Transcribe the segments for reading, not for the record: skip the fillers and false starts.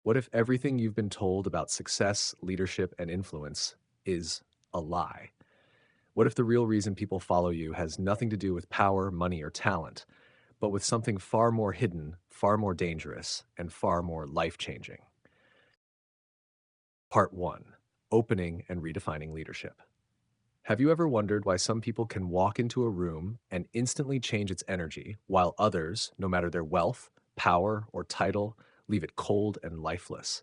What if everything you've been told about success, leadership, and influence is a lie? What if the real reason people follow you has nothing to do with power, money, or talent, but with something far more hidden, far more dangerous, and far more life changing? Part 1: Opening and Redefining Leadership. Have you ever wondered why some people can walk into a room and instantly change its energy, while others, no matter their wealth, power, or title, leave it cold and lifeless?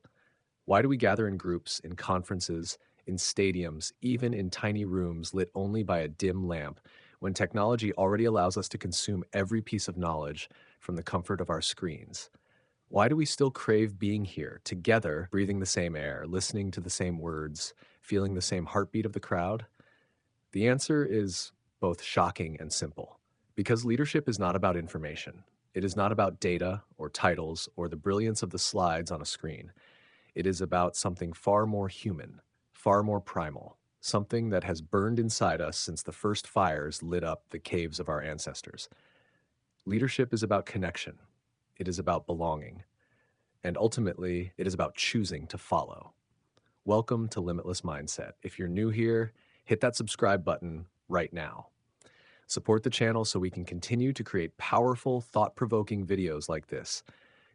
Why do we gather in groups, in conferences, in stadiums, even in tiny rooms lit only by a dim lamp, when technology already allows us to consume every piece of knowledge from the comfort of our screens? Why do we still crave being here, together, breathing the same air, listening to the same words, feeling the same heartbeat of the crowd? The answer is both shocking and simple. Because leadership is not about information. It is not about data or titles or the brilliance of the slides on a screen. It is about something far more human, far more primal, something that has burned inside us since the first fires lit up the caves of our ancestors. Leadership is about connection. It is about belonging. And ultimately, it is about choosing to follow. Welcome to Limitless Mindset. If you're new here, hit that subscribe button right now. Support the channel so we can continue to create powerful, thought-provoking videos like this.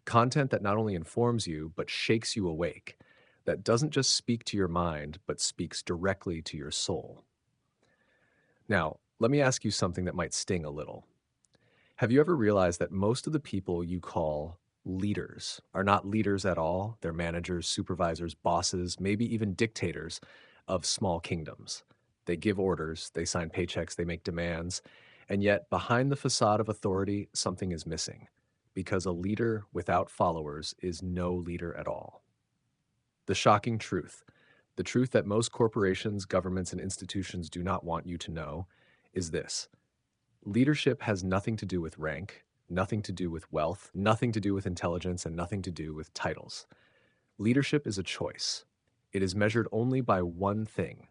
Content that not only informs you, but shakes you awake. That doesn't just speak to your mind, but speaks directly to your soul. Now, let me ask you something that might sting a little. Have you ever realized that most of the people you call leaders are not leaders at all? They're managers, supervisors, bosses, maybe even dictators of small kingdoms. They give orders, they sign paychecks, they make demands, and yet behind the facade of authority, something is missing. Because a leader without followers is no leader at all. The shocking truth, the truth that most corporations, governments, and institutions do not want you to know, is this: leadership has nothing to do with rank, nothing to do with wealth, nothing to do with intelligence, and nothing to do with titles. Leadership is a choice. It is measured only by one thing: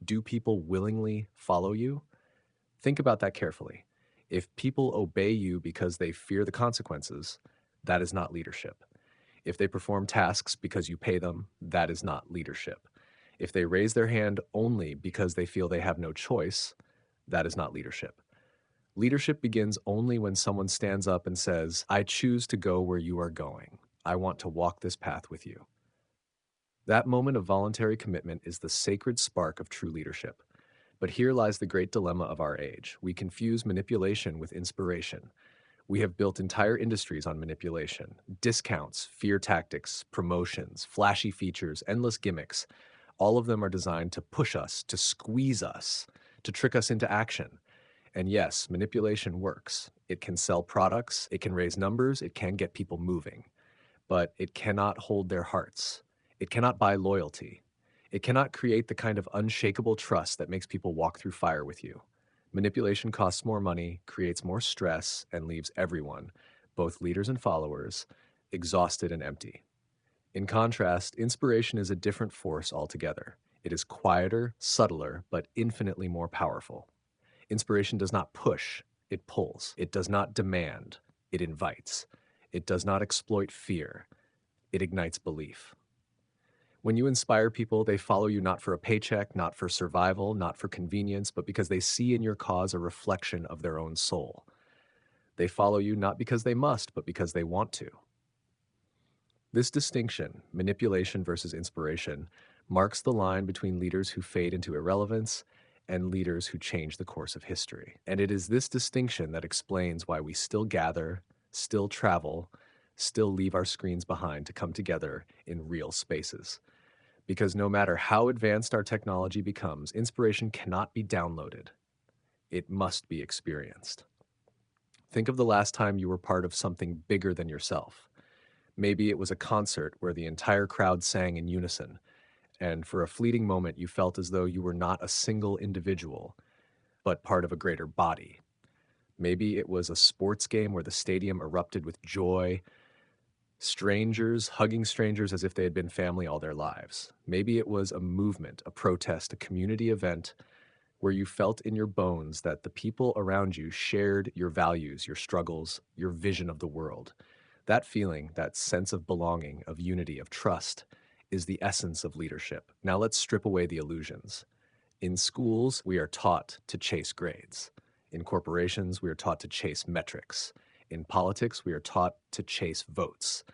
do people willingly follow you? Think about that carefully. If people obey you because they fear the consequences, that is not leadership. If they perform tasks because you pay them, that is not leadership. If they raise their hand only because they feel they have no choice, that is not leadership. Leadership begins only when someone stands up and says, "I choose to go where you are going. I want to walk this path with you." That moment of voluntary commitment is the sacred spark of true leadership. But here lies the great dilemma of our age. We confuse manipulation with inspiration. We have built entire industries on manipulation: discounts, fear tactics, promotions, flashy features, endless gimmicks. All of them are designed to push us, to squeeze us, to trick us into action. And yes, manipulation works. It can sell products, it can raise numbers, it can get people moving. But it cannot hold their hearts. It cannot buy loyalty. It cannot create the kind of unshakable trust that makes people walk through fire with you. Manipulation costs more money, creates more stress, and leaves everyone, both leaders and followers, exhausted and empty. In contrast, inspiration is a different force altogether. It is quieter, subtler, but infinitely more powerful. Inspiration does not push, it pulls. It does not demand, it invites. It does not exploit fear, it ignites belief. When you inspire people, they follow you not for a paycheck, not for survival, not for convenience, but because they see in your cause a reflection of their own soul. They follow you not because they must, but because they want to. This distinction, manipulation versus inspiration, marks the line between leaders who fade into irrelevance and leaders who change the course of history. And it is this distinction that explains why we still gather, still travel, still leave our screens behind to come together in real spaces. Because no matter how advanced our technology becomes, inspiration cannot be downloaded. It must be experienced. Think of the last time you were part of something bigger than yourself. Maybe it was a concert where the entire crowd sang in unison, and for a fleeting moment you felt as though you were not a single individual, but part of a greater body. Maybe it was a sports game where the stadium erupted with joy, strangers hugging strangers as if they had been family all their lives. Maybe it was a movement, a protest, a community event where you felt in your bones that the people around you shared your values, your struggles, your vision of the world. That feeling, that sense of belonging, of unity, of trust, is the essence of leadership. Now let's strip away the illusions. In schools, we are taught to chase grades. In corporations, we are taught to chase metrics. In politics, we are taught to chase votes.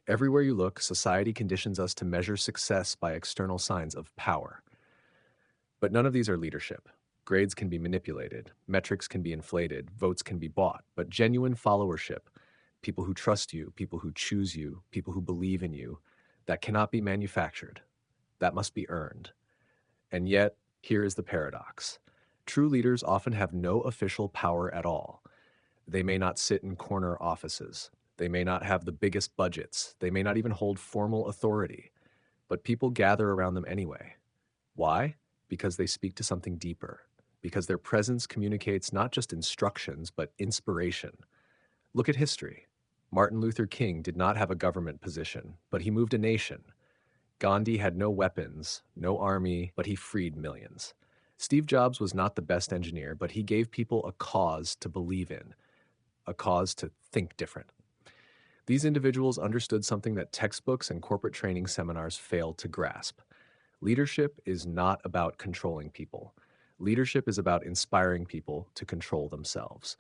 Everywhere you look, society conditions us to measure success by external signs of power. But none of these are leadership. Grades can be manipulated, metrics can be inflated, votes can be bought, but genuine followership, people who trust you, people who choose you, people who believe in you, that cannot be manufactured. That must be earned. And yet, here is the paradox. True leaders often have no official power at all. They may not sit in corner offices. They may not have the biggest budgets. They may not even hold formal authority. But people gather around them anyway. Why? Because they speak to something deeper. Because their presence communicates not just instructions, but inspiration. Look at history. Martin Luther King did not have a government position, but he moved a nation. Gandhi had no weapons, no army, but he freed millions. Steve Jobs was not the best engineer, but he gave people a cause to believe in, a cause to think different. These individuals understood something that textbooks and corporate training seminars failed to grasp. Leadership is not about controlling people. Leadership is about inspiring people to control themselves.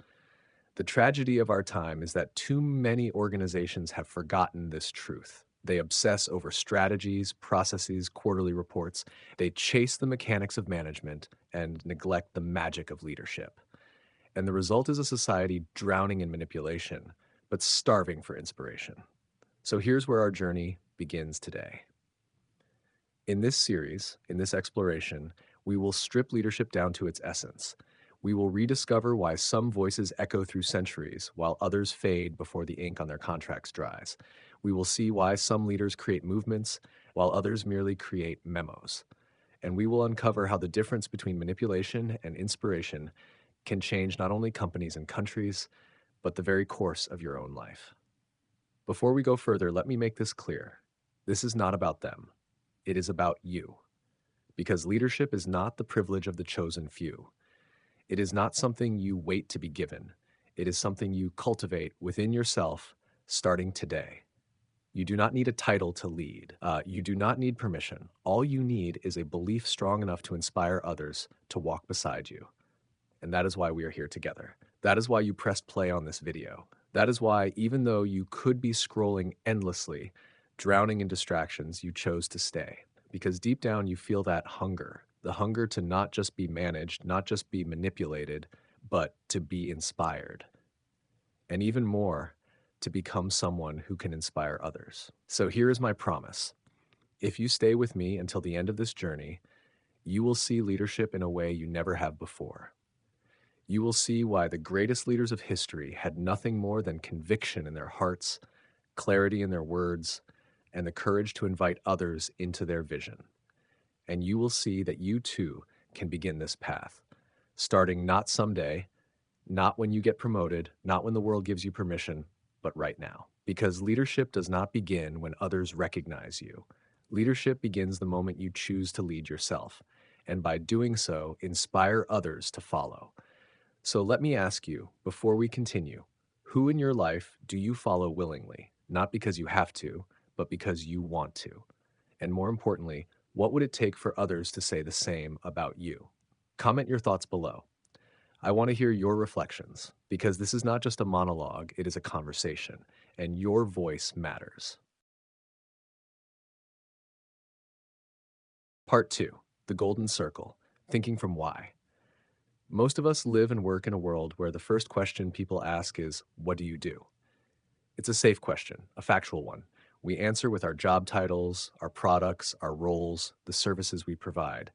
The tragedy of our time is that too many organizations have forgotten this truth. They obsess over strategies, processes, quarterly reports. They chase the mechanics of management and neglect the magic of leadership. And the result is a society drowning in manipulation, but starving for inspiration. So here's where our journey begins today. In this series, in this exploration, we will strip leadership down to its essence. We will rediscover why some voices echo through centuries, while others fade before the ink on their contracts dries. We will see why some leaders create movements, while others merely create memos. And we will uncover how the difference between manipulation and inspiration can change not only companies and countries, but the very course of your own life. Before we go further, let me make this clear. This is not about them. It is about you. Because leadership is not the privilege of the chosen few. It is not something you wait to be given. It is something you cultivate within yourself starting today. You do not need a title to lead. You do not need permission. All you need is a belief strong enough to inspire others to walk beside you. And that is why we are here together. That is why you pressed play on this video. That is why, even though you could be scrolling endlessly, drowning in distractions, you chose to stay. Because deep down you feel that hunger, the hunger to not just be managed, not just be manipulated, but to be inspired. And even more, to become someone who can inspire others. So here is my promise. If you stay with me until the end of this journey, you will see leadership in a way you never have before. You will see why the greatest leaders of history had nothing more than conviction in their hearts, clarity in their words, and the courage to invite others into their vision. And you will see that you too can begin this path, starting not someday, not when you get promoted, not when the world gives you permission, but right now. Because leadership does not begin when others recognize you. Leadership begins the moment you choose to lead yourself, and by doing so, inspire others to follow. So let me ask you, before we continue, who in your life do you follow willingly? Not because you have to, but because you want to. And more importantly, what would it take for others to say the same about you? Comment your thoughts below. I want to hear your reflections, because this is not just a monologue, it is a conversation, and your voice matters. Part 2, The Golden Circle, Thinking from Why. Most of us live and work in a world where the first question people ask is, what do you do? It's a safe question, a factual one. We answer with our job titles, our products, our roles, the services we provide.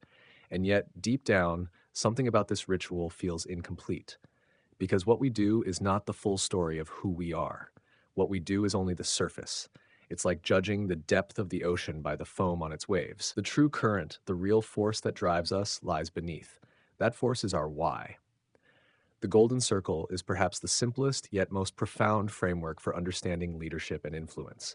And yet, deep down, something about this ritual feels incomplete. Because what we do is not the full story of who we are. What we do is only the surface. It's like judging the depth of the ocean by the foam on its waves. The true current, the real force that drives us, lies beneath. That force is our why. The Golden Circle is perhaps the simplest yet most profound framework for understanding leadership and influence.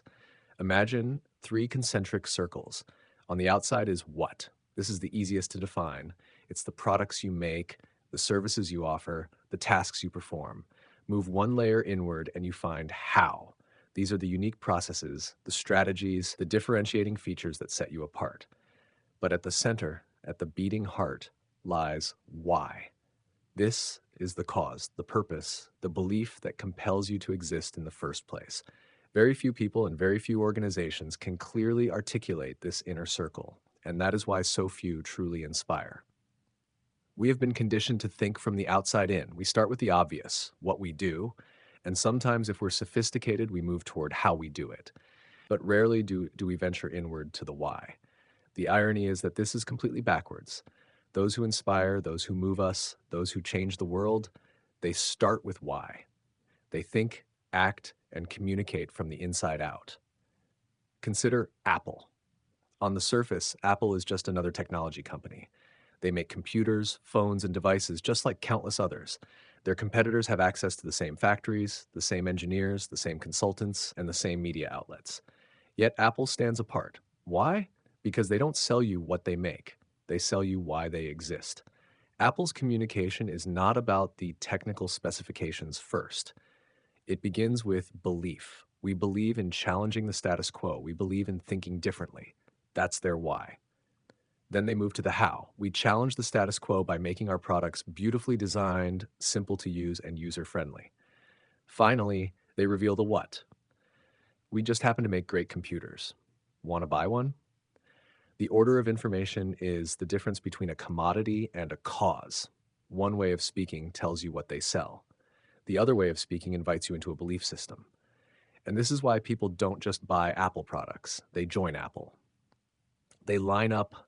Imagine 3 concentric circles. On the outside is what. This is the easiest to define. It's the products you make, the services you offer, the tasks you perform. Move one layer inward and you find how. These are the unique processes, the strategies, the differentiating features that set you apart. But at the center, at the beating heart, lies why. This is the cause, the purpose, the belief that compels you to exist in the first place. Very few people and very few organizations can clearly articulate this inner circle, and that is why so few truly inspire. We have been conditioned to think from the outside in. We start with the obvious, what we do, and sometimes if we're sophisticated, we move toward how we do it. But rarely do we venture inward to the why. The irony is that this is completely backwards. Those who inspire, those who move us, those who change the world, they start with why. They think, act, and communicate from the inside out. Consider Apple. On the surface, Apple is just another technology company. They make computers, phones, and devices just like countless others. Their competitors have access to the same factories, the same engineers, the same consultants, and the same media outlets. Yet Apple stands apart. Why? Because they don't sell you what they make. They sell you why they exist. Apple's communication is not about the technical specifications first. It begins with belief. We believe in challenging the status quo. We believe in thinking differently. That's their why. Then they move to the how. We challenge the status quo by making our products beautifully designed, simple to use, and user-friendly. Finally, they reveal the what. We just happen to make great computers. Want to buy one? The order of information is the difference between a commodity and a cause. One way of speaking tells you what they sell. The other way of speaking invites you into a belief system. And this is why people don't just buy Apple products, they join Apple. They line up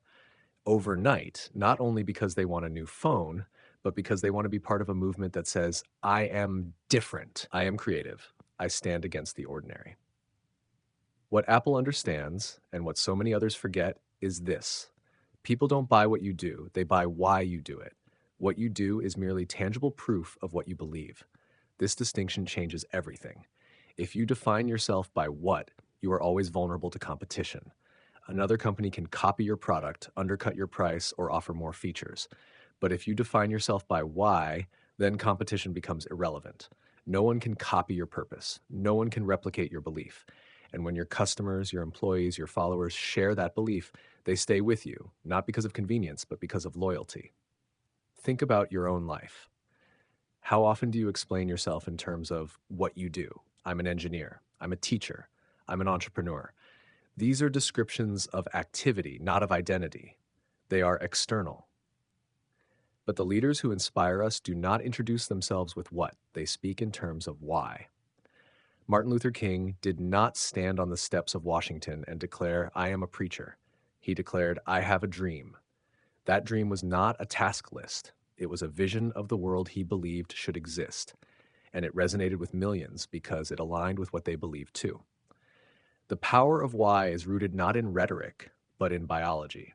overnight, not only because they want a new phone, but because they want to be part of a movement that says, I am different, I am creative, I stand against the ordinary. What Apple understands, and what so many others forget, is this. People don't buy what you do, they buy why you do it. What you do is merely tangible proof of what you believe. This distinction changes everything. If you define yourself by what, you are always vulnerable to competition. Another company can copy your product, undercut your price, or offer more features. But if you define yourself by why, then competition becomes irrelevant. No one can copy your purpose. No one can replicate your belief. And when your customers, your employees, your followers share that belief, they stay with you, not because of convenience, but because of loyalty. Think about your own life. How often do you explain yourself in terms of what you do? I'm an engineer. I'm a teacher. I'm an entrepreneur. These are descriptions of activity, not of identity. They are external. But the leaders who inspire us do not introduce themselves with what. They speak in terms of why. Martin Luther King did not stand on the steps of Washington and declare, I am a preacher. He declared, I have a dream. That dream was not a task list. It was a vision of the world he believed should exist. And it resonated with millions because it aligned with what they believed too. The power of why is rooted not in rhetoric, but in biology.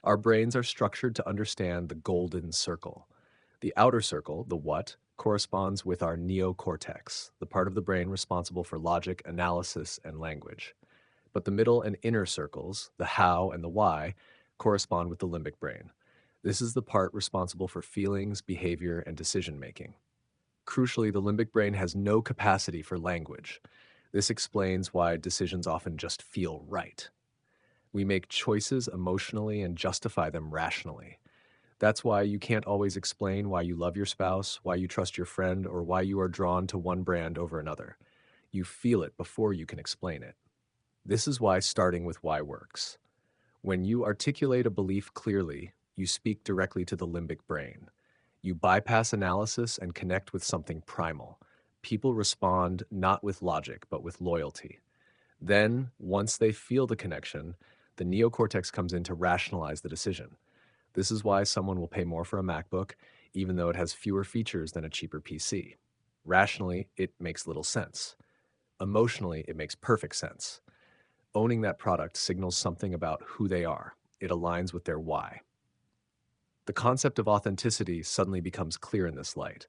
Our brains are structured to understand the golden circle. The outer circle, the what, corresponds with our neocortex, the part of the brain responsible for logic, analysis, and language. But the middle and inner circles, the how and the why, correspond with the limbic brain. This is the part responsible for feelings, behavior, and decision-making. Crucially, the limbic brain has no capacity for language. This explains why decisions often just feel right. We make choices emotionally and justify them rationally. That's why you can't always explain why you love your spouse, why you trust your friend, or why you are drawn to one brand over another. You feel it before you can explain it. This is why starting with why works. When you articulate a belief clearly, you speak directly to the limbic brain. You bypass analysis and connect with something primal. People respond not with logic, but with loyalty. Then, once they feel the connection, the neocortex comes in to rationalize the decision. This is why someone will pay more for a MacBook, even though it has fewer features than a cheaper PC. Rationally, it makes little sense. Emotionally, it makes perfect sense. Owning that product signals something about who they are. It aligns with their why. The concept of authenticity suddenly becomes clear in this light.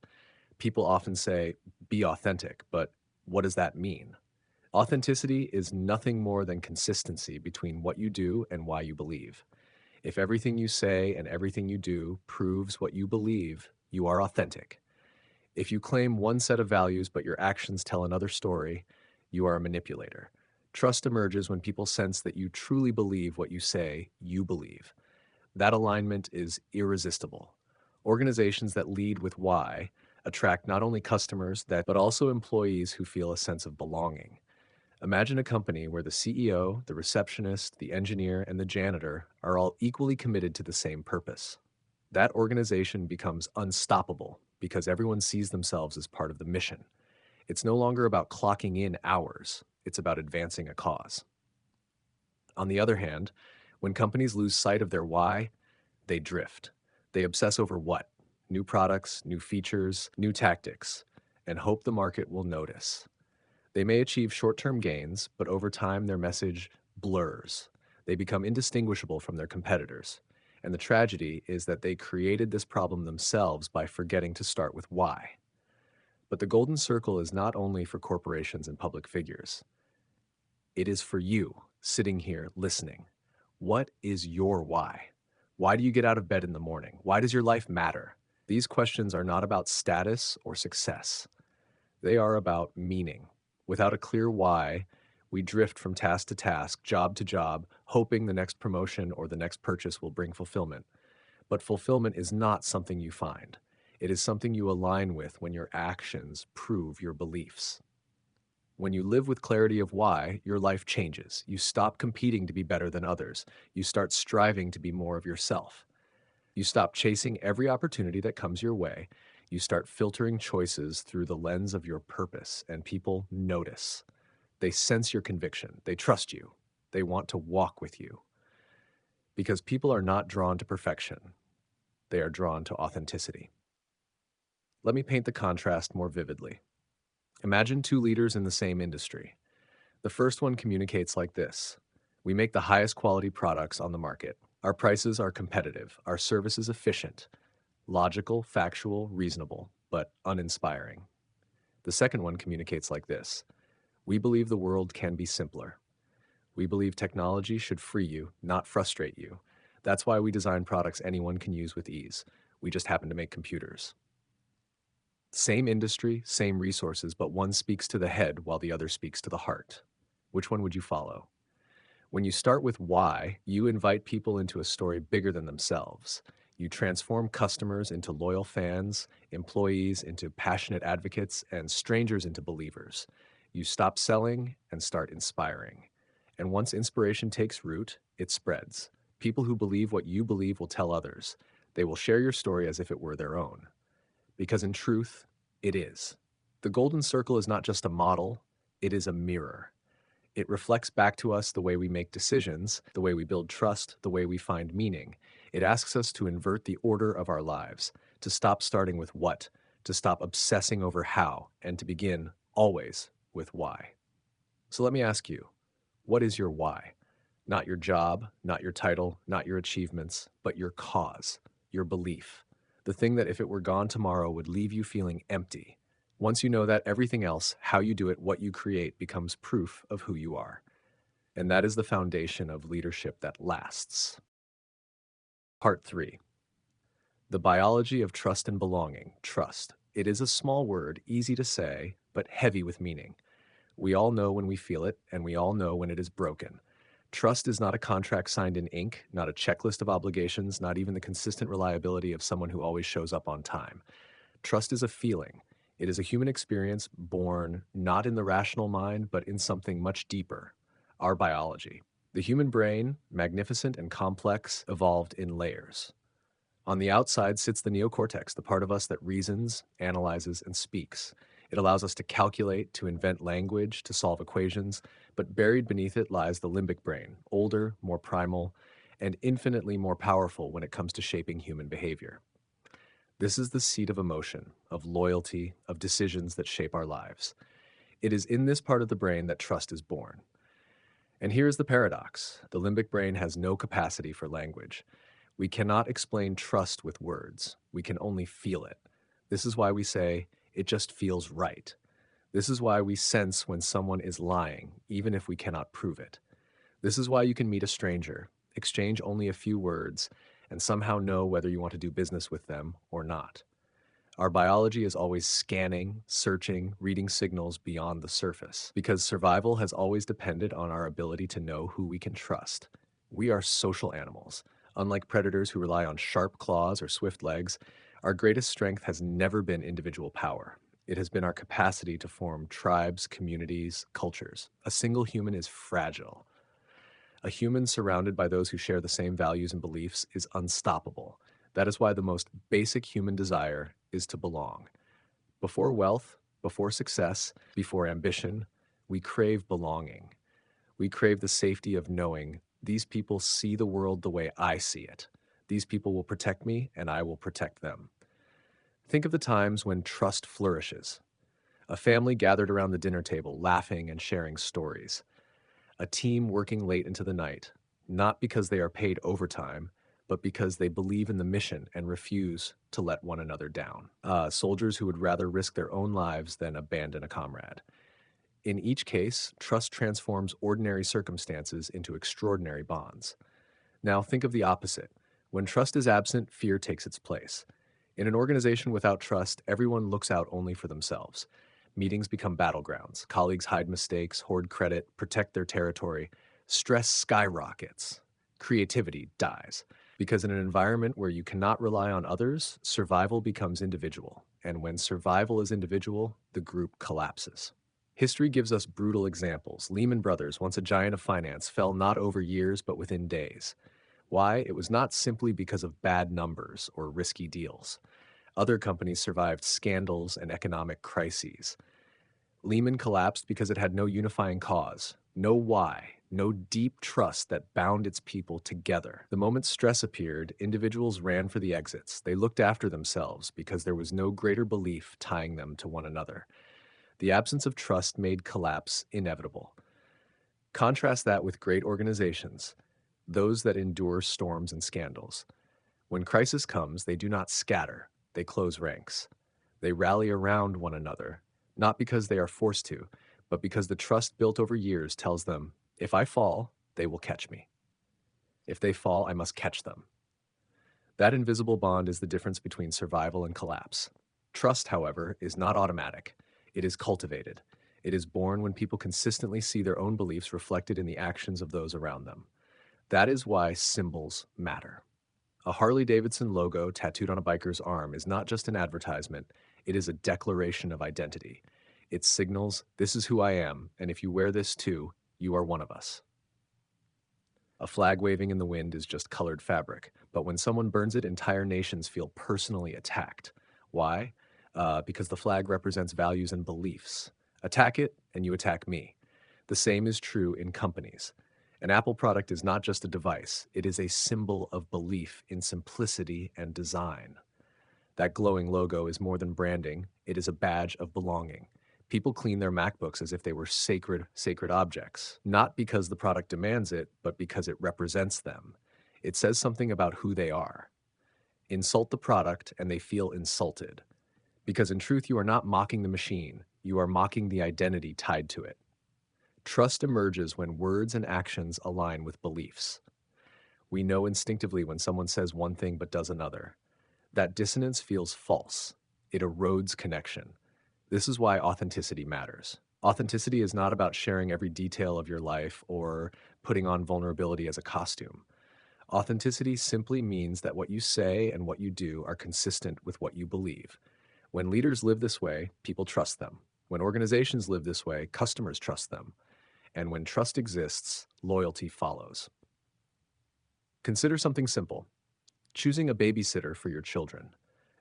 People often say, be authentic, but what does that mean? Authenticity is nothing more than consistency between what you do and why you believe. If everything you say and everything you do proves what you believe, you are authentic. If you claim one set of values but your actions tell another story, you are a manipulator. Trust emerges when people sense that you truly believe what you say you believe. That alignment is irresistible. Organizations that lead with why attract not only customers that but also employees who feel a sense of belonging. Imagine a company where the CEO, the receptionist, the engineer, and the janitor are all equally committed to the same purpose. That organization becomes unstoppable because everyone sees themselves as part of the mission. It's no longer about clocking in hours, it's about advancing a cause. On the other hand, when companies lose sight of their why, they drift. They obsess over what? New products, new features, new tactics, and hope the market will notice. They may achieve short term gains, but over time their message blurs. They become indistinguishable from their competitors. And the tragedy is that they created this problem themselves by forgetting to start with why. But the golden circle is not only for corporations and public figures, it is for you sitting here listening. What is your why? Why do you get out of bed in the morning? Why does your life matter? These questions are not about status or success. They are about meaning. Without a clear why, we drift from task to task, job to job, hoping the next promotion or the next purchase will bring fulfillment. But fulfillment is not something you find. It is something you align with when your actions prove your beliefs. When you live with clarity of why, your life changes. You stop competing to be better than others. You start striving to be more of yourself. You stop chasing every opportunity that comes your way. You start filtering choices through the lens of your purpose, and people notice. They sense your conviction. They trust you. They want to walk with you. Because people are not drawn to perfection, they are drawn to authenticity. Let me paint the contrast more vividly. Imagine two leaders in the same industry. The first one communicates like this: we make the highest quality products on the market. Our prices are competitive. Our service is efficient, logical, factual, reasonable, but uninspiring. The second one communicates like this: we believe the world can be simpler. We believe technology should free you, not frustrate you. That's why we design products anyone can use with ease. We just happen to make computers. Same industry, same resources, but one speaks to the head while the other speaks to the heart. Which one would you follow? When you start with why, you invite people into a story bigger than themselves. You transform customers into loyal fans, employees into passionate advocates, and strangers into believers. You stop selling and start inspiring. And once inspiration takes root, it spreads. People who believe what you believe will tell others. They will share your story as if it were their own. Because in truth, it is. The golden circle is not just a model, it is a mirror. It reflects back to us the way we make decisions, the way we build trust, the way we find meaning. It asks us to invert the order of our lives, to stop starting with what, to stop obsessing over how, and to begin always with why. So let me ask you, what is your why? Not your job, not your title, not your achievements, but your cause, your belief. The thing that if it were gone tomorrow would leave you feeling empty. Once you know that, everything else, how you do it, what you create, becomes proof of who you are. And that is the foundation of leadership that lasts. Part 3. The biology of trust and belonging. Trust. It is a small word, easy to say, but heavy with meaning. We all know when we feel it, and we all know when it is broken. Trust is not a contract signed in ink, not a checklist of obligations, not even the consistent reliability of someone who always shows up on time. Trust is a feeling. It is a human experience born not in the rational mind, but in something much deeper, our biology. The human brain, magnificent and complex, evolved in layers. On the outside sits the neocortex, the part of us that reasons, analyzes, and speaks. It allows us to calculate, to invent language, to solve equations, but buried beneath it lies the limbic brain, older, more primal, and infinitely more powerful when it comes to shaping human behavior. This is the seat of emotion, of loyalty, of decisions that shape our lives. It is in this part of the brain that trust is born. And here is the paradox. The limbic brain has no capacity for language. We cannot explain trust with words. We can only feel it. This is why we say, it just feels right. This is why we sense when someone is lying, even if we cannot prove it. This is why you can meet a stranger, exchange only a few words, and somehow know whether you want to do business with them or not. Our biology is always scanning, searching, reading signals beyond the surface because survival has always depended on our ability to know who we can trust. We are social animals. Unlike predators who rely on sharp claws or swift legs, our greatest strength has never been individual power. It has been our capacity to form tribes, communities, cultures. A single human is fragile. A human surrounded by those who share the same values and beliefs is unstoppable. That is why the most basic human desire is to belong. Before wealth, before success, before ambition, we crave belonging. We crave the safety of knowing these people see the world the way I see it. These people will protect me, and I will protect them. Think of the times when trust flourishes. A family gathered around the dinner table, laughing and sharing stories. A team working late into the night, not because they are paid overtime, but because they believe in the mission and refuse to let one another down. Soldiers who would rather risk their own lives than abandon a comrade. In each case, trust transforms ordinary circumstances into extraordinary bonds. Now think of the opposite. When trust is absent, fear takes its place. In an organization without trust, everyone looks out only for themselves. Meetings become battlegrounds. Colleagues hide mistakes, hoard credit, protect their territory. Stress skyrockets. Creativity dies. Because in an environment where you cannot rely on others, survival becomes individual. And when survival is individual, the group collapses. History gives us brutal examples. Lehman Brothers, once a giant of finance, fell not over years but within days. Why? It was not simply because of bad numbers or risky deals. Other companies survived scandals and economic crises. Lehman collapsed because it had no unifying cause, no why, no deep trust that bound its people together. The moment stress appeared, individuals ran for the exits. They looked after themselves because there was no greater belief tying them to one another. The absence of trust made collapse inevitable. Contrast that with great organizations, those that endure storms and scandals. When crisis comes, they do not scatter, they close ranks. They rally around one another, not because they are forced to, but because the trust built over years tells them, if I fall, they will catch me. If they fall, I must catch them. That invisible bond is the difference between survival and collapse. Trust, however, is not automatic. It is cultivated. It is born when people consistently see their own beliefs reflected in the actions of those around them. That is why symbols matter. A Harley-Davidson logo tattooed on a biker's arm is not just an advertisement, it is a declaration of identity. It signals, this is who I am, and if you wear this too, you are one of us. A flag waving in the wind is just colored fabric, but when someone burns it, entire nations feel personally attacked. Why? Because the flag represents values and beliefs. Attack it, and you attack me. The same is true in companies. An Apple product is not just a device, it is a symbol of belief in simplicity and design. That glowing logo is more than branding, it is a badge of belonging. People clean their MacBooks as if they were sacred objects, not because the product demands it, but because it represents them. It says something about who they are. Insult the product and they feel insulted. Because in truth, you are not mocking the machine, you are mocking the identity tied to it. Trust emerges when words and actions align with beliefs. We know instinctively when someone says one thing but does another. That dissonance feels false. It erodes connection. This is why authenticity matters. Authenticity is not about sharing every detail of your life or putting on vulnerability as a costume. Authenticity simply means that what you say and what you do are consistent with what you believe. When leaders live this way, people trust them. When organizations live this way, customers trust them. And when trust exists, loyalty follows. Consider something simple. Choosing a babysitter for your children.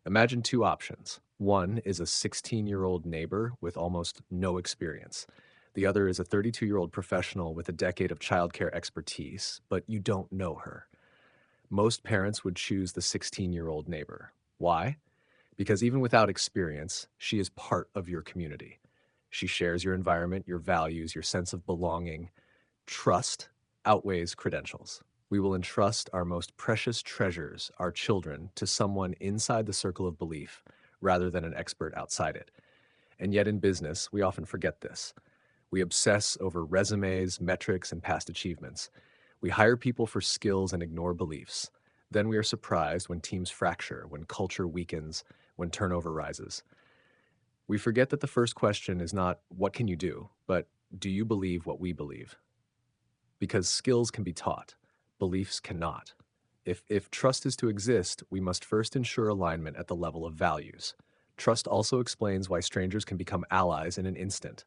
Imagine two options. One is a 16-year-old neighbor with almost no experience. The other is a 32-year-old professional with a decade of childcare expertise, but you don't know her. Most parents would choose the 16-year-old neighbor. Why? Because even without experience, she is part of your community. She shares your environment, your values, your sense of belonging. Trust outweighs credentials. We will entrust our most precious treasures, our children, to someone inside the circle of belief rather than an expert outside it. And yet in business, we often forget this. We obsess over resumes, metrics, and past achievements. We hire people for skills and ignore beliefs. Then we are surprised when teams fracture, when culture weakens, when turnover rises. We forget that the first question is not, what can you do? But do you believe what we believe? Because skills can be taught, beliefs cannot. If trust is to exist, we must first ensure alignment at the level of values. Trust also explains why strangers can become allies in an instant.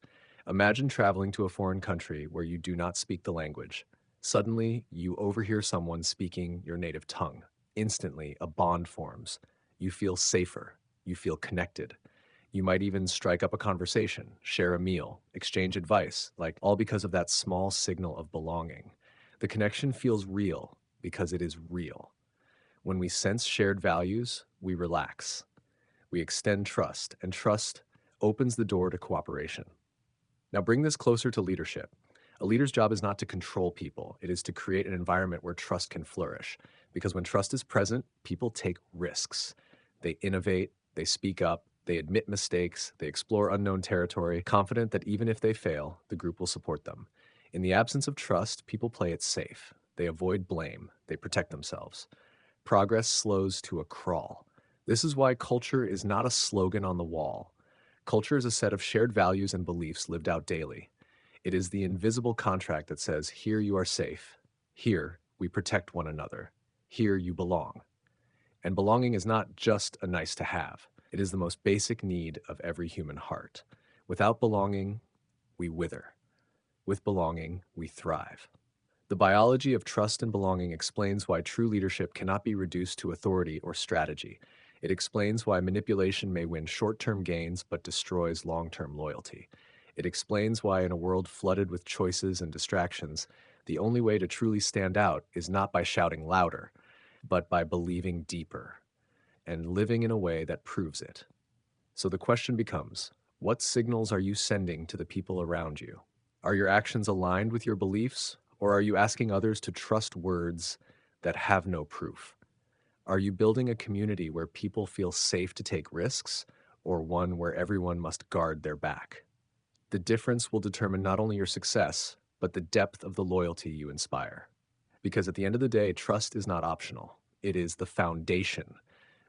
Imagine traveling to a foreign country where you do not speak the language. Suddenly, you overhear someone speaking your native tongue. Instantly, a bond forms. You feel safer. You feel connected. You might even strike up a conversation, share a meal, exchange advice, like all because of that small signal of belonging. The connection feels real because it is real. When we sense shared values, we relax. We extend trust, and trust opens the door to cooperation. Now, bring this closer to leadership. A leader's job is not to control people, it is to create an environment where trust can flourish. Because when trust is present, people take risks. They innovate, they speak up, they admit mistakes, they explore unknown territory, confident that even if they fail, the group will support them. In the absence of trust, people play it safe. They avoid blame, they protect themselves. Progress slows to a crawl. This is why culture is not a slogan on the wall. Culture is a set of shared values and beliefs lived out daily. It is the invisible contract that says, here you are safe. Here we protect one another. Here you belong. And belonging is not just a nice to have, it is the most basic need of every human heart. Without belonging, we wither. With belonging, we thrive. The biology of trust and belonging explains why true leadership cannot be reduced to authority or strategy. It explains why manipulation may win short term gains but destroys long term loyalty. It explains why, in a world flooded with choices and distractions, the only way to truly stand out is not by shouting louder, but by believing deeper and living in a way that proves it. So the question becomes, what signals are you sending to the people around you? Are your actions aligned with your beliefs, or are you asking others to trust words that have no proof? Are you building a community where people feel safe to take risks, or one where everyone must guard their back? The difference will determine not only your success, but the depth of the loyalty you inspire. Because at the end of the day, trust is not optional. It is the foundation.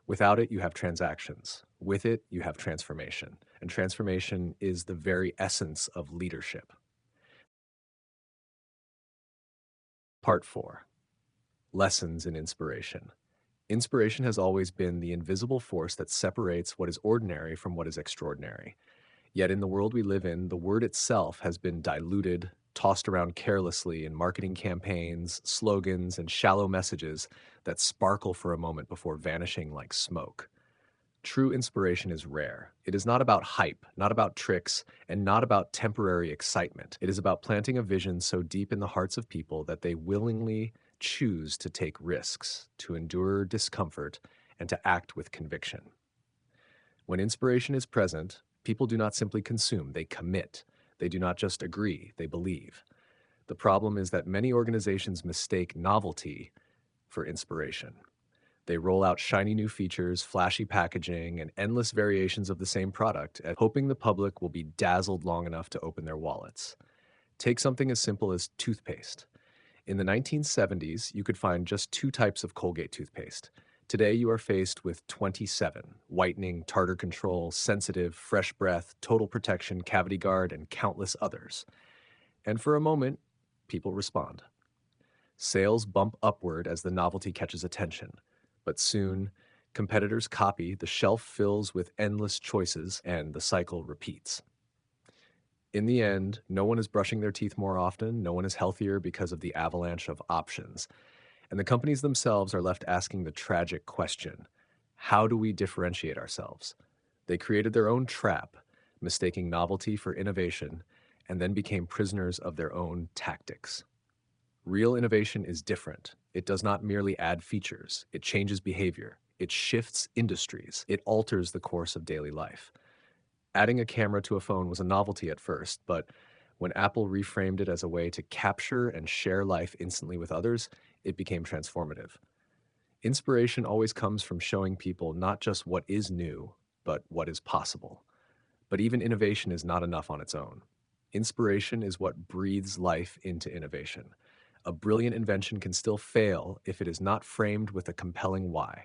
Without it, you have transactions. With it, you have transformation. And transformation is the very essence of leadership. Part 4. Lessons in inspiration. Inspiration has always been the invisible force that separates what is ordinary from what is extraordinary. Yet in the world we live in, the word itself has been diluted, tossed around carelessly in marketing campaigns, slogans, and shallow messages that sparkle for a moment before vanishing like smoke. True inspiration is rare. It is not about hype, not about tricks, and not about temporary excitement. It is about planting a vision so deep in the hearts of people that they willingly choose to take risks, to endure discomfort, and to act with conviction. When inspiration is present, people do not simply consume, they commit. They do not just agree, they believe. The problem is that many organizations mistake novelty for inspiration. They roll out shiny new features, flashy packaging, and endless variations of the same product, hoping the public will be dazzled long enough to open their wallets. Take something as simple as toothpaste. In the 1970s, you could find just two types of Colgate toothpaste. Today, you are faced with 27: whitening, tartar control, sensitive, fresh breath, total protection, cavity guard, and countless others. And for a moment, people respond. Sales bump upward as the novelty catches attention. But soon, competitors copy, the shelf fills with endless choices, and the cycle repeats. In the end, no one is brushing their teeth more often, no one is healthier because of the avalanche of options. And the companies themselves are left asking the tragic question, how do we differentiate ourselves? They created their own trap, mistaking novelty for innovation, and then became prisoners of their own tactics. Real innovation is different. It does not merely add features, it changes behavior, it shifts industries, it alters the course of daily life. Adding a camera to a phone was a novelty at first, but when Apple reframed it as a way to capture and share life instantly with others, it became transformative. Inspiration always comes from showing people not just what is new, but what is possible. But even innovation is not enough on its own. Inspiration is what breathes life into innovation. A brilliant invention can still fail if it is not framed with a compelling why.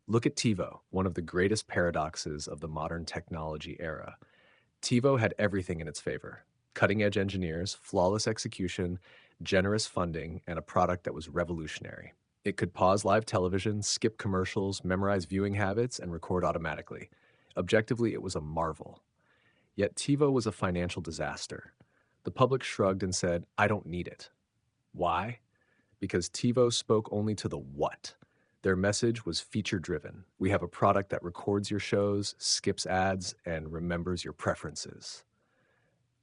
Look at TiVo, one of the greatest paradoxes of the modern technology era. TiVo had everything in its favor: cutting edge engineers, flawless execution, generous funding, and a product that was revolutionary. It could pause live television, skip commercials, memorize viewing habits, and record automatically. Objectively, it was a marvel. Yet TiVo was a financial disaster. The public shrugged and said, I don't need it. Why? Because TiVo spoke only to the what. Their message was feature driven. We have a product that records your shows, skips ads, and remembers your preferences.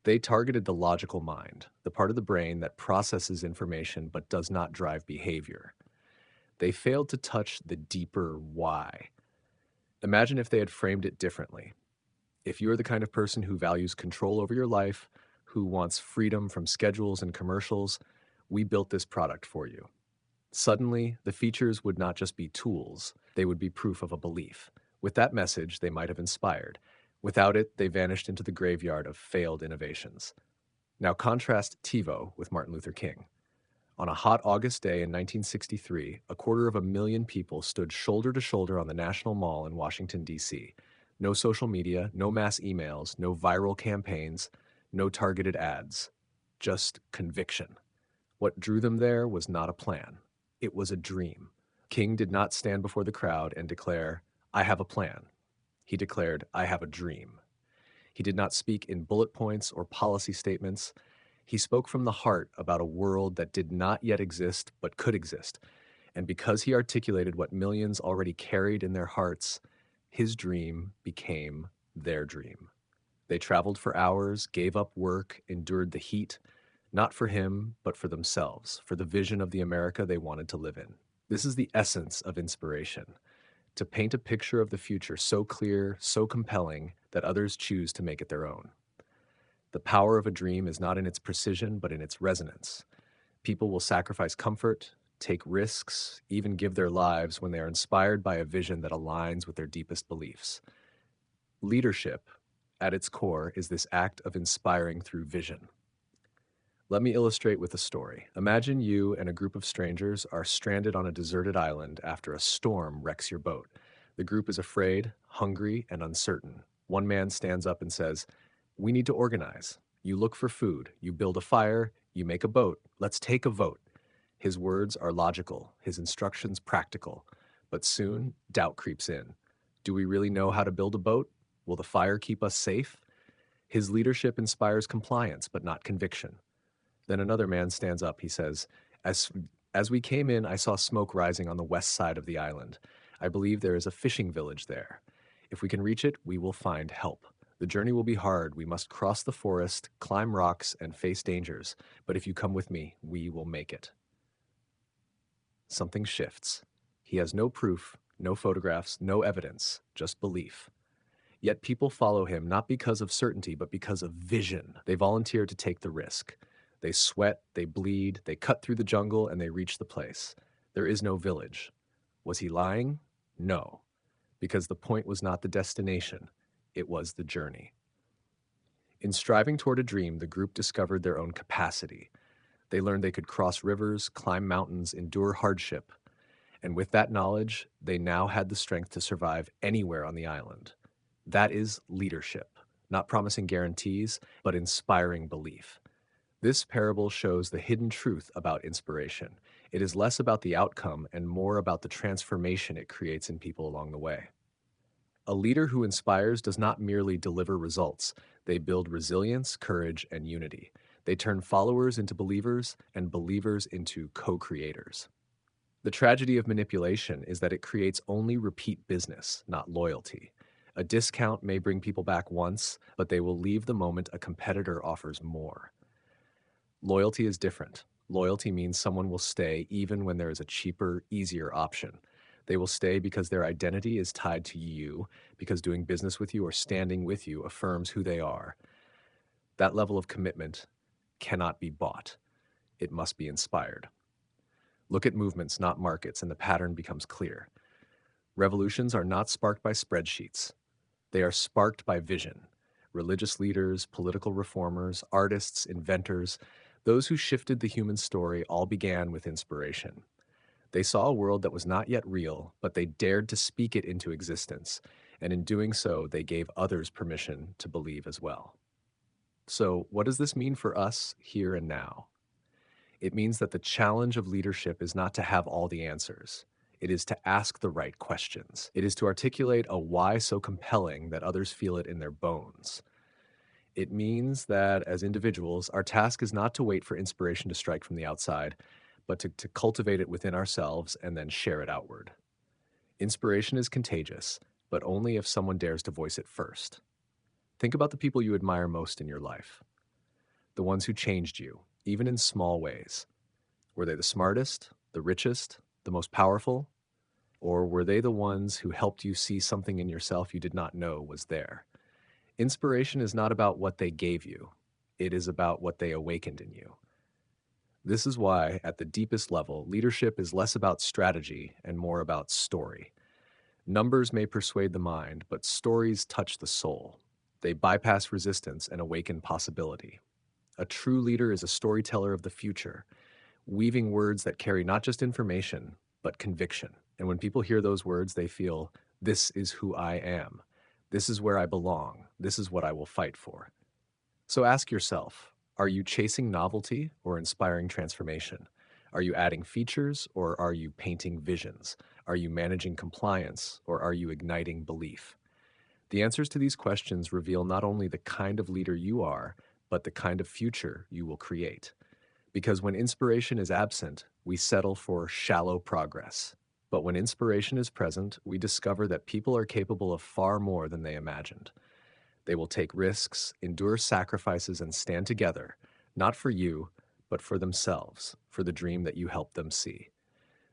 They targeted the logical mind, the part of the brain that processes information but does not drive behavior. They failed to touch the deeper why. Imagine if they had framed it differently. If you are the kind of person who values control over your life, who wants freedom from schedules and commercials, we built this product for you. Suddenly, the features would not just be tools, they would be proof of a belief. With that message, they might have inspired. Without it, they vanished into the graveyard of failed innovations. Now contrast TiVo with Martin Luther King. On a hot August day in 1963, 250,000 people stood shoulder to shoulder on the National Mall in Washington, D.C. No social media, no mass emails, no viral campaigns, no targeted ads. Just conviction. What drew them there was not a plan. It was a dream. King did not stand before the crowd and declare, I have a plan. He declared, I have a dream. He did not speak in bullet points or policy statements. He spoke from the heart about a world that did not yet exist but could exist. And because he articulated what millions already carried in their hearts, his dream became their dream. They traveled for hours, gave up work, endured the heat, not for him, but for themselves, for the vision of the America they wanted to live in. This is the essence of inspiration: to paint a picture of the future so clear, so compelling, that others choose to make it their own. The power of a dream is not in its precision, but in its resonance. People will sacrifice comfort, take risks, even give their lives when they are inspired by a vision that aligns with their deepest beliefs. Leadership, at its core, is this act of inspiring through vision. Let me illustrate with a story. Imagine you and a group of strangers are stranded on a deserted island after a storm wrecks your boat. The group is afraid, hungry, and uncertain. One man stands up and says, we need to organize. You look for food, you build a fire, you make a boat. Let's take a vote. His words are logical, his instructions practical. But soon, doubt creeps in. Do we really know how to build a boat? Will the fire keep us safe? His leadership inspires compliance, but not conviction. Then another man stands up. He says, as, as we came in, I saw smoke rising on the west side of the island. I believe there is a fishing village there. If we can reach it, we will find help. The journey will be hard. We must cross the forest, climb rocks, and face dangers. But if you come with me, we will make it. Something shifts. He has no proof, no photographs, no evidence, just belief. Yet people follow him not because of certainty, but because of vision. They volunteer to take the risk. They sweat, they bleed, they cut through the jungle, and they reach the place. There is no village. Was he lying? No, because the point was not the destination, it was the journey. In striving toward a dream, the group discovered their own capacity. They learned they could cross rivers, climb mountains, endure hardship, and with that knowledge, they now had the strength to survive anywhere on the island. That is leadership, not promising guarantees, but inspiring belief. This parable shows the hidden truth about inspiration. It is less about the outcome and more about the transformation it creates in people along the way. A leader who inspires does not merely deliver results. They build resilience, courage, and unity. They turn followers into believers and believers into co-creators. The tragedy of manipulation is that it creates only repeat business, not loyalty. A discount may bring people back once, but they will leave the moment a competitor offers more. Loyalty is different. Loyalty means someone will stay even when there is a cheaper, easier option. They will stay because their identity is tied to you, because doing business with you or standing with you affirms who they are. That level of commitment cannot be bought. It must be inspired. Look at movements, not markets, and the pattern becomes clear. Revolutions are not sparked by spreadsheets. They are sparked by vision. Religious leaders, political reformers, artists, inventors, Those who shifted the human story all began with inspiration. They saw a world that was not yet real, but they dared to speak it into existence, and in doing so, they gave others permission to believe as well. So, what does this mean for us here and now? It means that the challenge of leadership is not to have all the answers. It is to ask the right questions. It is to articulate a why so compelling that others feel it in their bones. It means that as individuals, our task is not to wait for inspiration to strike from the outside, but to cultivate it within ourselves and then share it outward. Inspiration is contagious, but only if someone dares to voice it first. Think about the people you admire most in your life, the ones who changed you, even in small ways. Were they the smartest, the richest, the most powerful? Or were they the ones who helped you see something in yourself you did not know was there? Inspiration is not about what they gave you, it is about what they awakened in you. This is why, at the deepest level, leadership is less about strategy and more about story. Numbers may persuade the mind, but stories touch the soul. They bypass resistance and awaken possibility. A true leader is a storyteller of the future, weaving words that carry not just information, but conviction. And when people hear those words, they feel, this is who I am. This is where I belong. This is what I will fight for. So ask yourself, are you chasing novelty or inspiring transformation? Are you adding features or are you painting visions? Are you managing compliance or are you igniting belief? The answers to these questions reveal not only the kind of leader you are, but the kind of future you will create. Because when inspiration is absent, we settle for shallow progress. But when inspiration is present, we discover that people are capable of far more than they imagined. They will take risks, endure sacrifices, and stand together, not for you, but for themselves, for the dream that you helped them see.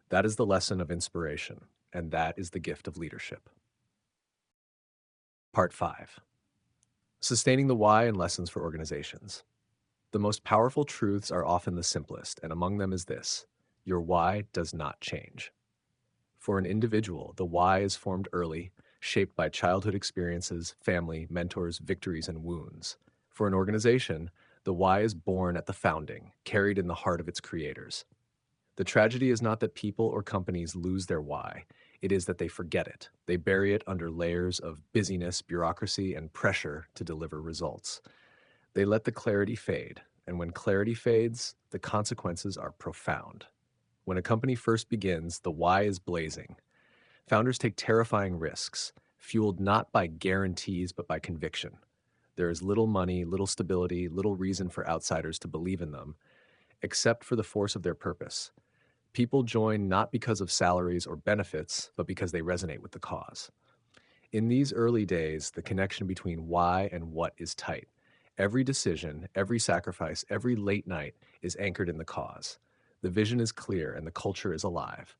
That is the lesson of inspiration, and that is the gift of leadership. Part 5. Sustaining the why and lessons for organizations. The most powerful truths are often the simplest, and among them is this: your why does not change. For an individual, the why is formed early, shaped by childhood experiences, family, mentors, victories, and wounds. For an organization, the why is born at the founding, carried in the heart of its creators. The tragedy is not that people or companies lose their why, it is that they forget it. They bury it under layers of busyness, bureaucracy, and pressure to deliver results. They let the clarity fade, and when clarity fades, the consequences are profound. When a company first begins, the why is blazing. Founders take terrifying risks, fueled not by guarantees but by conviction. There is little money, little stability, little reason for outsiders to believe in them, except for the force of their purpose. People join not because of salaries or benefits, but because they resonate with the cause. In these early days, the connection between why and what is tight. Every decision, every sacrifice, every late night is anchored in the cause. The vision is clear and the culture is alive.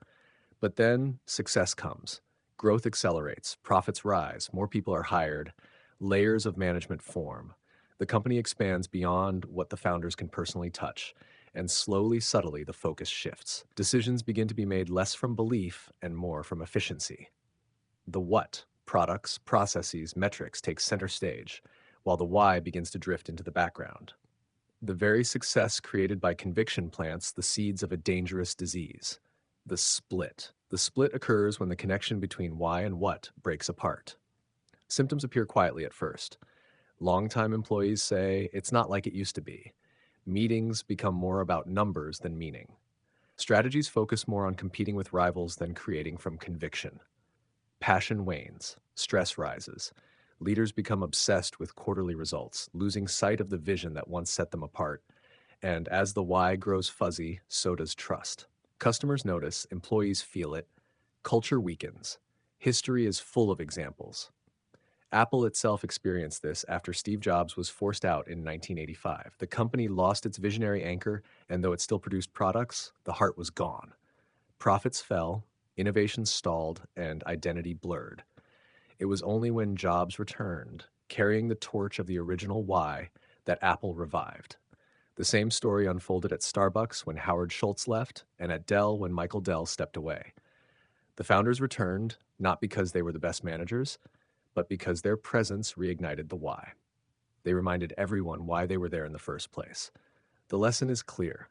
But then success comes. Growth accelerates, profits rise, more people are hired, layers of management form. The company expands beyond what the founders can personally touch, and slowly, subtly, the focus shifts. Decisions begin to be made less from belief and more from efficiency. The what, products, processes, metrics, takes center stage, while the why begins to drift into the background. The very success created by conviction plants the seeds of a dangerous disease, the split. The split occurs when the connection between why and what breaks apart. Symptoms appear quietly at first. Longtime employees say, it's not like it used to be. Meetings become more about numbers than meaning. Strategies focus more on competing with rivals than creating from conviction. Passion wanes, stress rises. Leaders become obsessed with quarterly results, losing sight of the vision that once set them apart. And as the why grows fuzzy, so does trust. Customers notice, employees feel it, culture weakens. History is full of examples. Apple itself experienced this after Steve Jobs was forced out in 1985. The company lost its visionary anchor, and though it still produced products, the heart was gone. Profits fell, innovation stalled, and identity blurred. It was only when Jobs returned, carrying the torch of the original why, that Apple revived. The same story unfolded at Starbucks when Howard Schultz left, and at Dell when Michael Dell stepped away. The founders returned, not because they were the best managers, but because their presence reignited the why. They reminded everyone why they were there in the first place. The lesson is clear.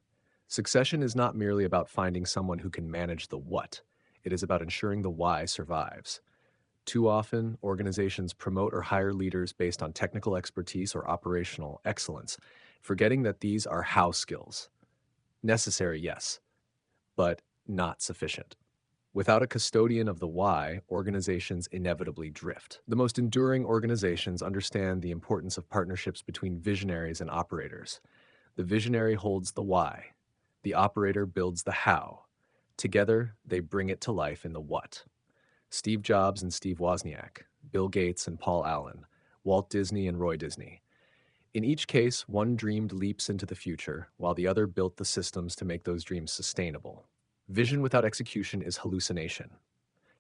Succession is not merely about finding someone who can manage the what, it is about ensuring the why survives. Too often, organizations promote or hire leaders based on technical expertise or operational excellence, forgetting that these are how skills. Necessary, yes, but not sufficient. Without a custodian of the why, organizations inevitably drift. The most enduring organizations understand the importance of partnerships between visionaries and operators. The visionary holds the why, the operator builds the how. Together, they bring it to life in the what. Steve Jobs and Steve Wozniak, Bill Gates and Paul Allen, Walt Disney and Roy Disney. In each case, one dreamed leaps into the future, while the other built the systems to make those dreams sustainable. Vision without execution is hallucination.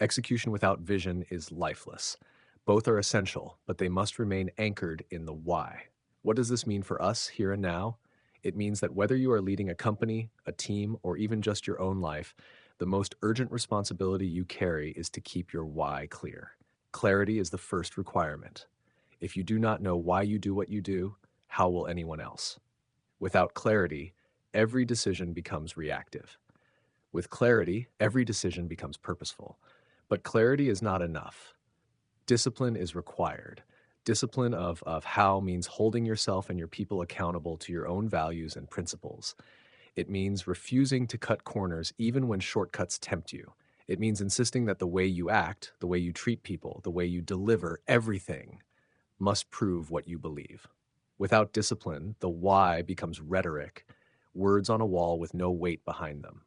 Execution without vision is lifeless. Both are essential, but they must remain anchored in the why. What does this mean for us here and now? It means that whether you are leading a company, a team, or even just your own life, the most urgent responsibility you carry is to keep your why clear. Clarity is the first requirement. If you do not know why you do what you do, how will anyone else? Without clarity, every decision becomes reactive. With clarity, every decision becomes purposeful. But clarity is not enough. Discipline is required. Discipline of how means holding yourself and your people accountable to your own values and principles. It means refusing to cut corners even when shortcuts tempt you. It means insisting that the way you act, the way you treat people, the way you deliver everything must prove what you believe. Without discipline, the why becomes rhetoric, words on a wall with no weight behind them.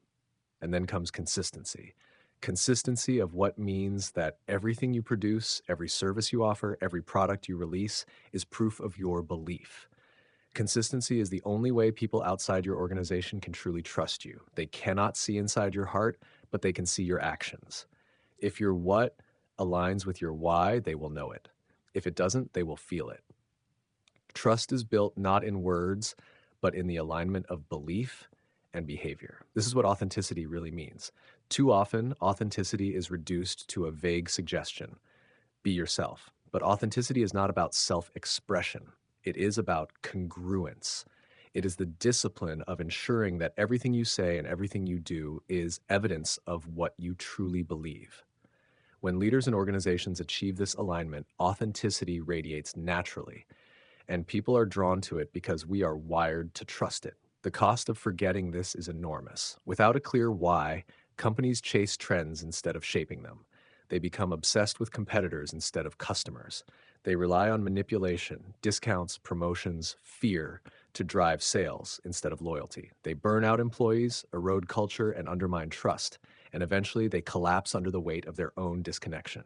And then comes consistency. Consistency of what means that everything you produce, every service you offer, every product you release is proof of your belief. Consistency is the only way people outside your organization can truly trust you. They cannot see inside your heart, but they can see your actions. If your what aligns with your why, they will know it. If it doesn't, they will feel it. Trust is built not in words, but in the alignment of belief and behavior. This is what authenticity really means. Too often, authenticity is reduced to a vague suggestion: be yourself. But authenticity is not about self expression, it is about congruence. It is the discipline of ensuring that everything you say and everything you do is evidence of what you truly believe. When leaders and organizations achieve this alignment, authenticity radiates naturally, and people are drawn to it because we are wired to trust it. The cost of forgetting this is enormous. Without a clear why, companies chase trends instead of shaping them. They become obsessed with competitors instead of customers. They rely on manipulation, discounts, promotions, fear to drive sales instead of loyalty. They burn out employees, erode culture, and undermine trust. And eventually they collapse under the weight of their own disconnection.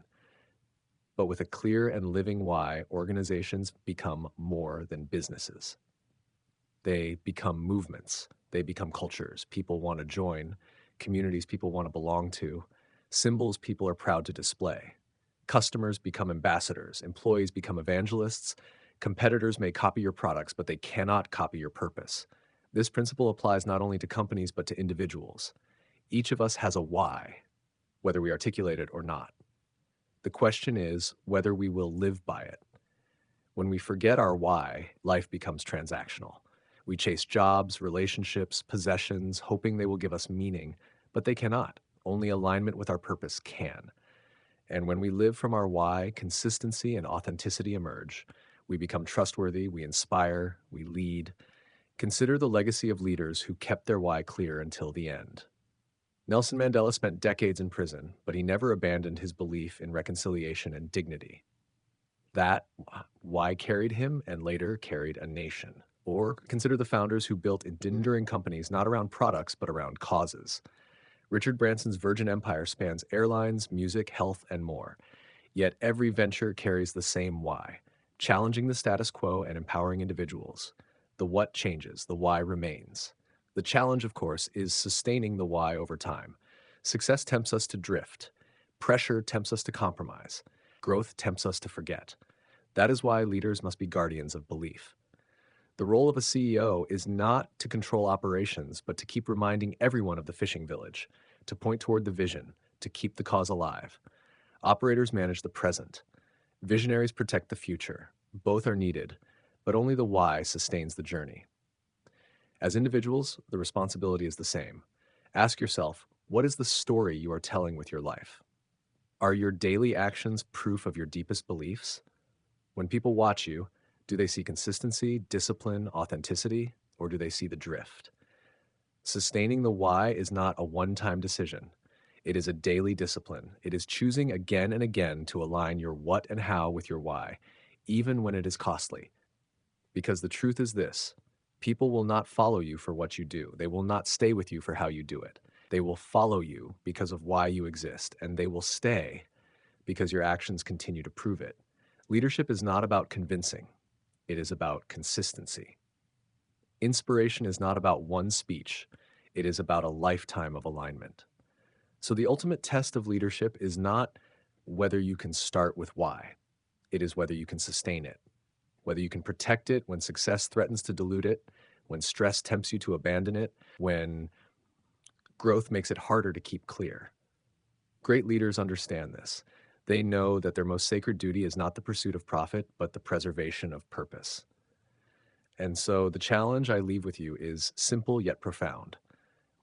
But with a clear and living why, organizations become more than businesses. They become movements. They become cultures people want to join, communities people want to belong to, symbols people are proud to display. Customers become ambassadors, employees become evangelists, competitors may copy your products, but they cannot copy your purpose. This principle applies not only to companies, but to individuals. Each of us has a why, whether we articulate it or not. The question is whether we will live by it. When we forget our why, life becomes transactional. We chase jobs, relationships, possessions, hoping they will give us meaning, but they cannot. Only alignment with our purpose can. And when we live from our why, consistency and authenticity emerge. We become trustworthy, we inspire, we lead. Consider the legacy of leaders who kept their why clear until the end. Nelson Mandela spent decades in prison, but he never abandoned his belief in reconciliation and dignity. That why carried him and later carried a nation. Or consider the founders who built enduring companies not around products, but around causes. Richard Branson's Virgin Empire spans airlines, music, health, and more. Yet every venture carries the same why: challenging the status quo and empowering individuals. The what changes, the why remains. The challenge, of course, is sustaining the why over time. Success tempts us to drift. Pressure tempts us to compromise. Growth tempts us to forget. That is why leaders must be guardians of belief. The role of a CEO is not to control operations, but to keep reminding everyone of the fishing village, to point toward the vision, to keep the cause alive. Operators manage the present. Visionaries protect the future. Both are needed, but only the why sustains the journey. As individuals, the responsibility is the same. Ask yourself, what is the story you are telling with your life? Are your daily actions proof of your deepest beliefs? When people watch you, do they see consistency, discipline, authenticity, or do they see the drift? Sustaining the why is not a one time decision. It is a daily discipline. It is choosing again and again to align your what and how with your why, even when it is costly. Because the truth is this: people will not follow you for what you do, they will not stay with you for how you do it. They will follow you because of why you exist, and they will stay because your actions continue to prove it. Leadership is not about convincing, it is about consistency. Inspiration is not about one speech, it is about a lifetime of alignment. So, the ultimate test of leadership is not whether you can start with why, it is whether you can sustain it, whether you can protect it when success threatens to dilute it, when stress tempts you to abandon it, when growth makes it harder to keep clear. Great leaders understand this. They know that their most sacred duty is not the pursuit of profit, but the preservation of purpose. And so the challenge I leave with you is simple yet profound.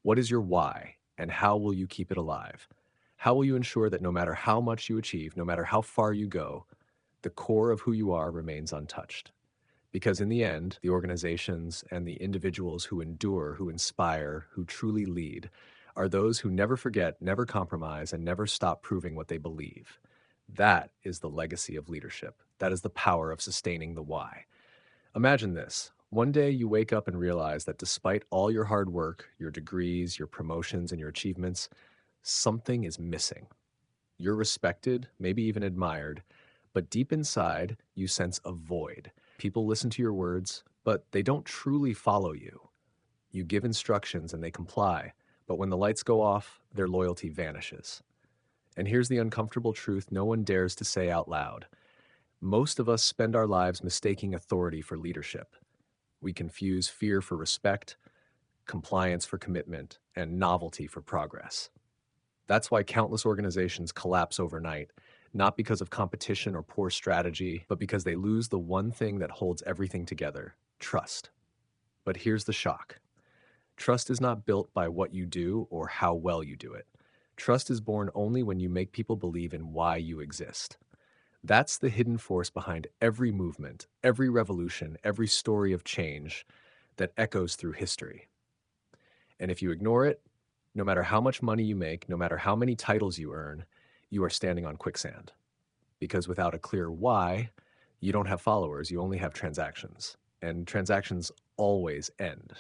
What is your why, and how will you keep it alive? How will you ensure that no matter how much you achieve, no matter how far you go, the core of who you are remains untouched? Because in the end, the organizations and the individuals who endure, who inspire, who truly lead, are those who never forget, never compromise, and never stop proving what they believe. That is the legacy of leadership. That is the power of sustaining the why. Imagine this. One day you wake up and realize that despite all your hard work, your degrees, your promotions, and your achievements, something is missing. You're respected, maybe even admired, but deep inside, you sense a void. People listen to your words, but they don't truly follow you. You give instructions and they comply, but when the lights go off, their loyalty vanishes. And here's the uncomfortable truth no one dares to say out loud. Most of us spend our lives mistaking authority for leadership. We confuse fear for respect, compliance for commitment, and novelty for progress. That's why countless organizations collapse overnight, not because of competition or poor strategy, but because they lose the one thing that holds everything together: trust. But here's the shock: trust is not built by what you do or how well you do it. Trust is born only when you make people believe in why you exist. That's the hidden force behind every movement, every revolution, every story of change that echoes through history. And if you ignore it, no matter how much money you make, no matter how many titles you earn, you are standing on quicksand. Because without a clear why, you don't have followers, you only have transactions. And transactions always end.